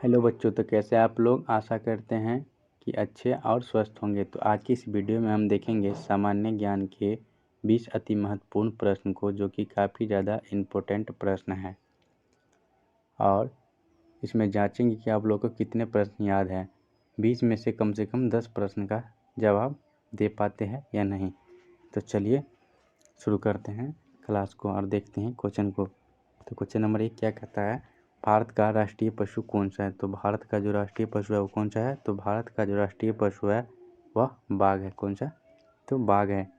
Hello बच्चों, तो कैसे आप लोग। आशा करते हैं कि अच्छे और स्वस्थ होंगे। तो आज की इस वीडियो में हम देखेंगे सामान्य ज्ञान के 20 अति महत्वपूर्ण प्रश्न को, जो कि काफ़ी ज़्यादा इम्पोर्टेंट प्रश्न है। और इसमें जांचेंगे कि आप लोगों को कितने प्रश्न याद हैं। 20 में से कम 10 प्रश्न का जवाब दे पाते हैं या नहीं। तो चलिए शुरू करते हैं क्लास को और देखते हैं क्वेश्चन को। तो क्वेश्चन नंबर 1 क्या कहता है, भारत का राष्ट्रीय पशु कौन सा है। तो भारत का जो राष्ट्रीय पशु है वो कौन सा है। तो भारत का जो राष्ट्रीय पशु है वह बाघ है। कौन सा। तो बाघ है।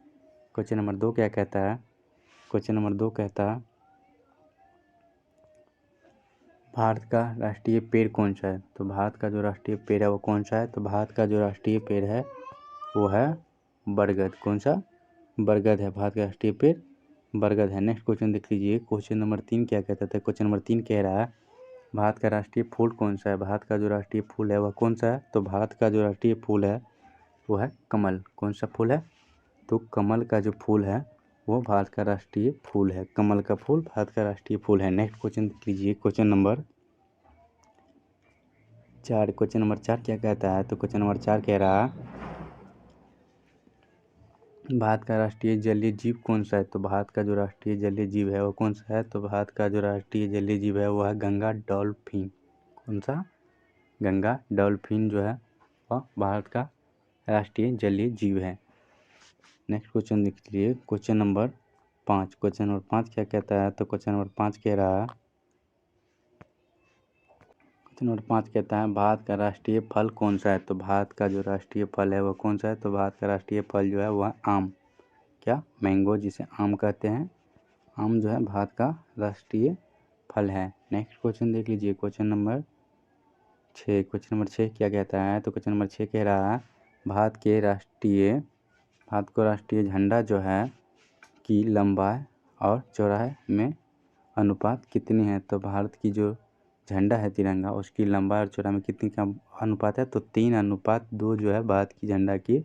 क्वेश्चन नंबर 2 क्या कहता है, क्वेश्चन नंबर 2 कहता है भारत का राष्ट्रीय पेड़ कौन सा है। तो भारत का जो राष्ट्रीय पेड़ है वो कौन सा है। तो भारत का जो राष्ट्रीय पेड़ है वो है बरगद। कौन सा। बरगद है। भारत का राष्ट्रीय पेड़ बरगद है। नेक्स्ट क्वेश्चन देख लीजिए। क्वेश्चन नंबर 3 क्या कहता है। क्वेश्चन नंबर 3 कह रहा है भारत का राष्ट्रीय फूल कौन सा है। भारत का जो राष्ट्रीय फूल है वह कौन सा है। तो भारत का जो राष्ट्रीय फूल है वो है कमल। कौन सा फूल है। तो कमल का जो फूल है वो भारत का राष्ट्रीय फूल है। कमल का फूल भारत का राष्ट्रीय फूल है। नेक्स्ट क्वेश्चन देख लीजिए। Question number 4। क्वेश्चन नंबर 4 क्या कहता है। तो क्वेश्चन नंबर 4 कह रहा है भारत का राष्ट्रीय जलीय जीव कौन सा है। तो भारत का जो राष्ट्रीय जलीय जीव है वो कौन सा है। तो भारत का जो राष्ट्रीय जलीय जीव है वो है गंगा डॉल्फिन। कौन सा। गंगा डॉल्फिन जो है वह भारत का राष्ट्रीय जलीय जीव है। नेक्स्ट क्वेश्चन देख लीजिए। Question number 5। क्वेश्चन नंबर 5 क्या कहता है। तो क्वेश्चन नंबर 5 कह रहा है क्वेश्चन नंबर 5 कहता है भारत का राष्ट्रीय फल कौन सा है। तो भारत का जो राष्ट्रीय फल है वो कौन सा है। तो भारत का राष्ट्रीय फल जो है वह आम। क्या। मैंगो, जिसे आम कहते हैं। आम जो है भारत का राष्ट्रीय फल है। नेक्स्ट क्वेश्चन देख लीजिए। Question number 6। क्वेश्चन नंबर 6 क्या कहता है। तो क्वेश्चन नंबर 6 कह रहा है भारत को राष्ट्रीय झंडा जो है की लंबाई और चौड़ाई में अनुपात कितनी है। तो भारत की जो झंडा है तिरंगा, उसकी लंबाई और चौड़ाई में कितनी का अनुपात है। तो 3:2 जो है भारत की झंडा की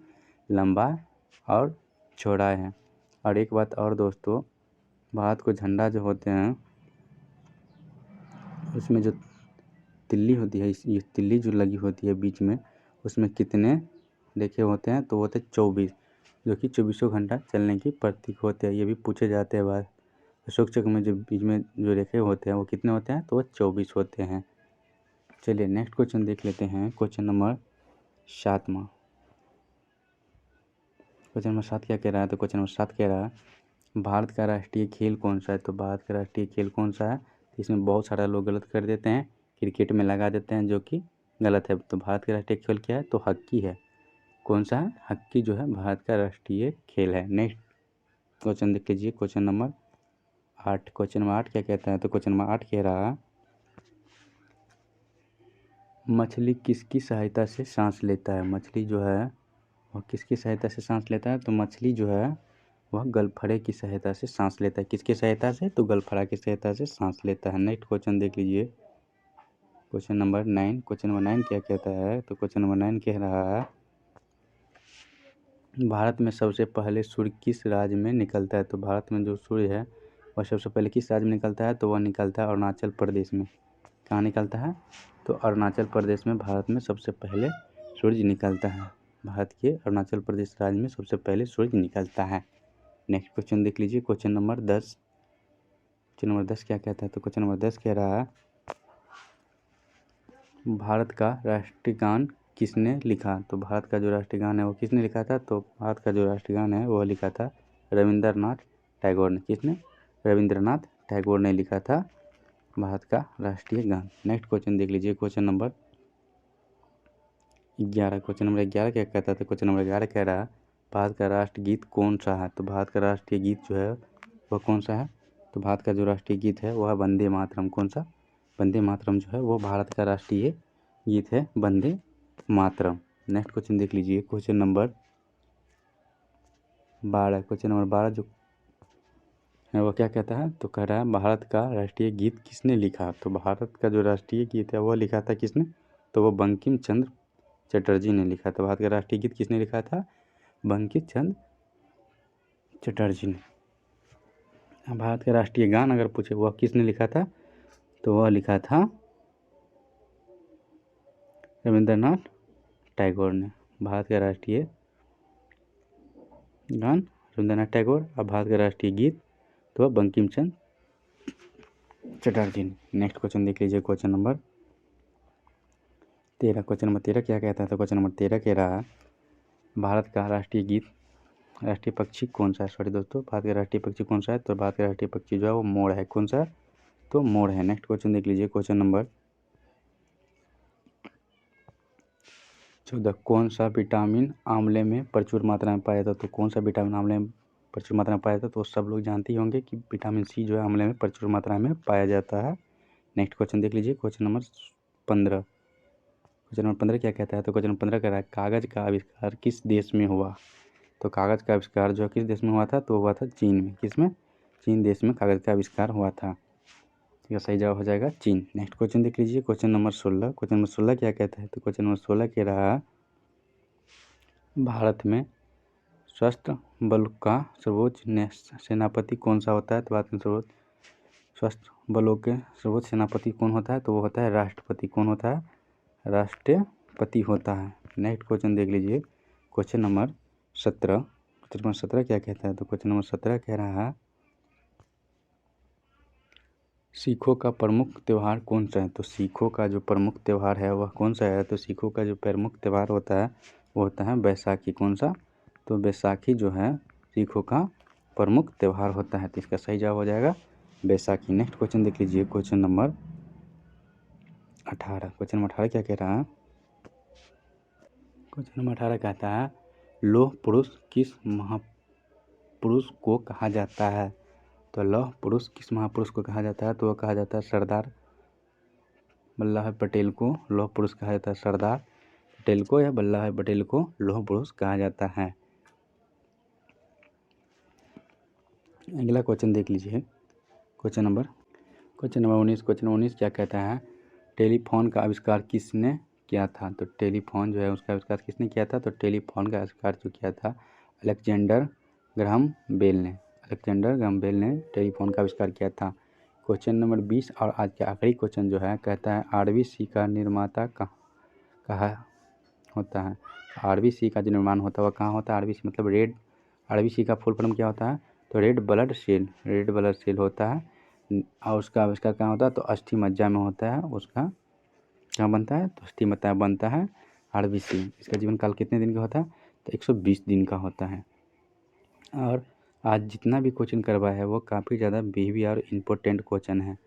लंबाई और चौड़ाई है। और एक बात और दोस्तों, भारत को झंडा जो होते हैं उसमें जो तिल्ली होती है, ये तिल्ली जो लगी होती है बीच में, उसमें कितने रेखे होते हैं। तो होते 24, जो कि 24 घंटा चलने की प्रतीक होते हैं। ये भी पूछे जाते हैं बार। अशोक चक्र में जो बीच में जो रेखे होते हैं वो कितने होते हैं। तो वो 24 होते हैं। चलिए नेक्स्ट क्वेश्चन देख लेते हैं। क्वेश्चन नंबर 7वां। क्वेश्चन नंबर 7 क्या कह रहा है। तो क्वेश्चन नंबर 7 कह रहा है भारत का राष्ट्रीय खेल कौन सा है। तो भारत का राष्ट्रीय खेल कौन सा है। इसमें बहुत सारा लोग गलत कर देते हैं, क्रिकेट में लगा देते हैं, जो कि गलत है। तो भारत का राष्ट्रीय खेल क्या है। तो हॉकी है। कौन सा है। हॉकी जो है भारत का राष्ट्रीय खेल है। नेक्स्ट क्वेश्चन देख लीजिए। Question number 8। क्वेश्चन नंबर 8 क्या कहता है। तो क्वेश्चन नंबर 8 कह रहा है मछली किसकी सहायता से सांस लेता है। मछली जो है वह किसकी सहायता से सांस लेता है। तो मछली जो है वह गलफड़े की सहायता से सांस लेता है। किसकी सहायता से। तो गलफड़ा की सहायता से सांस लेता है। नेक्स्ट क्वेश्चन देख लीजिए। Question number 9। क्वेश्चन नंबर 9 क्या कहता है। तो क्वेश्चन नंबर 9 कह रहा है भारत में सबसे पहले सूर्य किस राज्य में निकलता है। तो भारत में जो सूर्य है वह सबसे पहले किस राज्य में निकलता है। तो वह निकलता है अरुणाचल प्रदेश में। कहाँ निकलता है। तो अरुणाचल प्रदेश में भारत में सबसे पहले सूर्य निकलता है। भारत के अरुणाचल प्रदेश राज्य में सबसे पहले सूर्य निकलता है। नेक्स्ट क्वेश्चन देख लीजिए। Question number 10। क्वेश्चन नंबर 10 क्या कहता है। तो क्वेश्चन नंबर 10 कह रहा है भारत का राष्ट्रीय गान किसने लिखा। तो भारत का जो राष्ट्रीय गान है वो किसने लिखा था। तो भारत का जो राष्ट्रीय गान है वह लिखा था रविंद्रनाथ टैगोर ने। किसने। रविंद्रनाथ टैगोर ने लिखा था भारत का राष्ट्रीय गान। नेक्स्ट क्वेश्चन देख लीजिए। Question number 11। क्वेश्चन नंबर 11 क्या कहता है। तो क्वेश्चन नंबर 11 कह रहा है भारत का राष्ट्रगीत कौन सा है। तो भारत का राष्ट्रीय गीत जो है वह कौन सा है। तो भारत का जो राष्ट्रीय गीत है वह वंदे मातरम। कौन सा। वंदे मातरम जो है वो भारत का राष्ट्रीय गीत है, वंदे मातरम। नेक्स्ट क्वेश्चन देख लीजिए। Question number 12। क्वेश्चन नंबर 12 जो है वो क्या कहता है। तो कह रहा है भारत का राष्ट्रीय गीत किसने लिखा। तो भारत का जो राष्ट्रीय गीत है वह लिखा था किसने। तो वो बंकिम चंद्र चटर्जी ने लिखा था। भारत का राष्ट्रीय गीत किसने लिखा था। बंकिम चंद्र चटर्जी ने। भारत का राष्ट्रीय गान अगर पूछे वह किसने लिखा था। तो वह लिखा था रविंद्रनाथ टैगोर ने। भारत का राष्ट्रीय गान रविंद्रनाथ टैगोर और भारत का राष्ट्रीय गीत तो बंकिम चंद्र चटर्जी ने। नेक्स्ट क्वेश्चन देख लीजिए, क्वेश्चन नंबर 13। क्वेश्चन नंबर 13 क्या कहता है? तो क्वेश्चन नंबर 13 कह रहा है भारत का राष्ट्रीय गीत राष्ट्रीय पक्षी कौन सा है? सॉरी दोस्तों, भारत का राष्ट्रीय पक्षी कौन सा है? तो भारत का राष्ट्रीय पक्षी जो है वो मोर है। कौन सा? तो मोर है। नेक्स्ट क्वेश्चन देख लीजिए, क्वेश्चन नंबर 14। कौन सा विटामिन आंवले में प्रचुर मात्रा में पाया जाता है? तो कौन सा विटामिन आंवले में प्रचुर मात्रा में पाया जाता है? तो सब लोग जानते ही होंगे कि विटामिन सी जो है आंवले में प्रचुर मात्रा में पाया जाता है। नेक्स्ट क्वेश्चन देख लीजिए, क्वेश्चन नंबर 15। क्वेश्चन नंबर 15 क्या कहता है? तो क्वेश्चन नंबर 15 कह रहा है कागज़ का आविष्कार किस देश में हुआ? तो कागज़ का आविष्कार जो किस देश में हुआ था? तो हुआ था चीन में। किस में? चीन देश में कागज़ का आविष्कार हुआ था। तो सही जवाब हो जाएगा चीन। नेक्स्ट क्वेश्चन देख लीजिए, क्वेश्चन नंबर 16। क्वेश्चन नंबर 16 क्या कहता है? तो क्वेश्चन नंबर 16 कह रहा है भारत में सशस्त्र बल का सर्वोच्च सेनापति कौन सा होता है? तो भारत में सर्वोच्च सशस्त्र बलों के सर्वोच्च सेनापति कौन होता है? तो वो होता है राष्ट्रपति। कौन होता है? राष्ट्रपति होता है। नेक्स्ट क्वेश्चन देख लीजिए, क्वेश्चन नंबर 17। क्वेश्चन नंबर 17 क्या कहता है? तो क्वेश्चन नंबर 17 कह रहा है सिखों का प्रमुख त्यौहार कौन सा है? तो सिखों का जो प्रमुख त्यौहार है वह कौन सा है? तो सिखों का जो प्रमुख त्यौहार होता है वो होता है बैसाखी। कौन सा? तो बैसाखी जो है सिखों का प्रमुख त्यौहार होता है। तो इसका सही जवाब हो जाएगा बैसाखी। नेक्स्ट क्वेश्चन देख लीजिए, क्वेश्चन नंबर 18। क्वेश्चन नंबर 18 क्या कह रहा है? क्वेश्चन नंबर 18 कहता है लौह पुरुष किस महापुरुष को कहा जाता है? तो लौह पुरुष किस महापुरुष को कहा जाता है? तो वह कहा जाता है सरदार वल्लभ भाई पटेल को लौह पुरुष कहा जाता है। सरदार पटेल को या वल्लभ भाई पटेल को लौह पुरुष कहा जाता है। अगला क्वेश्चन देख लीजिए, क्वेश्चन नंबर 19। क्वेश्चन नंबर 19 क्या कहता है टेलीफोन का आविष्कार किसने किया था? तो टेलीफोन जो है उसका आविष्कार किसने किया था? तो टेलीफोन का आविष्कार जो किया था अलेक्जेंडर ग्राहम बेल ने। अलेक्जेंडर ग्राहम बेल ने टेलीफोन का आविष्कार किया था। क्वेश्चन नंबर 20 और आज का आखिरी क्वेश्चन जो है कहता है आरबीसी का निर्माता कहाँ होता है? आरबीसी का जो निर्माण होता है वह कहाँ होता है? आरबीसी मतलब रेड, आरबीसी का फुल फॉर्म क्या होता है? तो red blood cell, red blood cell होता है। और उसका आविष्कार कहाँ होता है? तो अस्थि मज्जा में होता है। उसका क्या बनता है? तो अस्थि मज्जा बनता है आरबीसी। इसका जीवन काल कितने दिन का होता है? तो 120 दिन का होता है। और आज जितना भी क्वेश्चन करवाया है वो काफ़ी ज़्यादा बीवी और इम्पोर्टेंट क्वेश्चन है।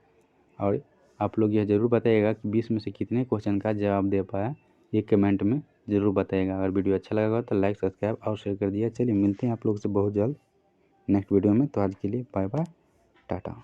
और आप लोग यह ज़रूर बताइएगा कि 20 में से कितने क्वेश्चन का जवाब दे पाया, ये कमेंट में ज़रूर बताइएगा। अगर वीडियो अच्छा लगा तो लाइक सब्सक्राइब और शेयर कर दिया। चलिए मिलते हैं आप लोग से बहुत जल्द नेक्स्ट वीडियो में। तो आज के लिए बाय बाय, टाटा।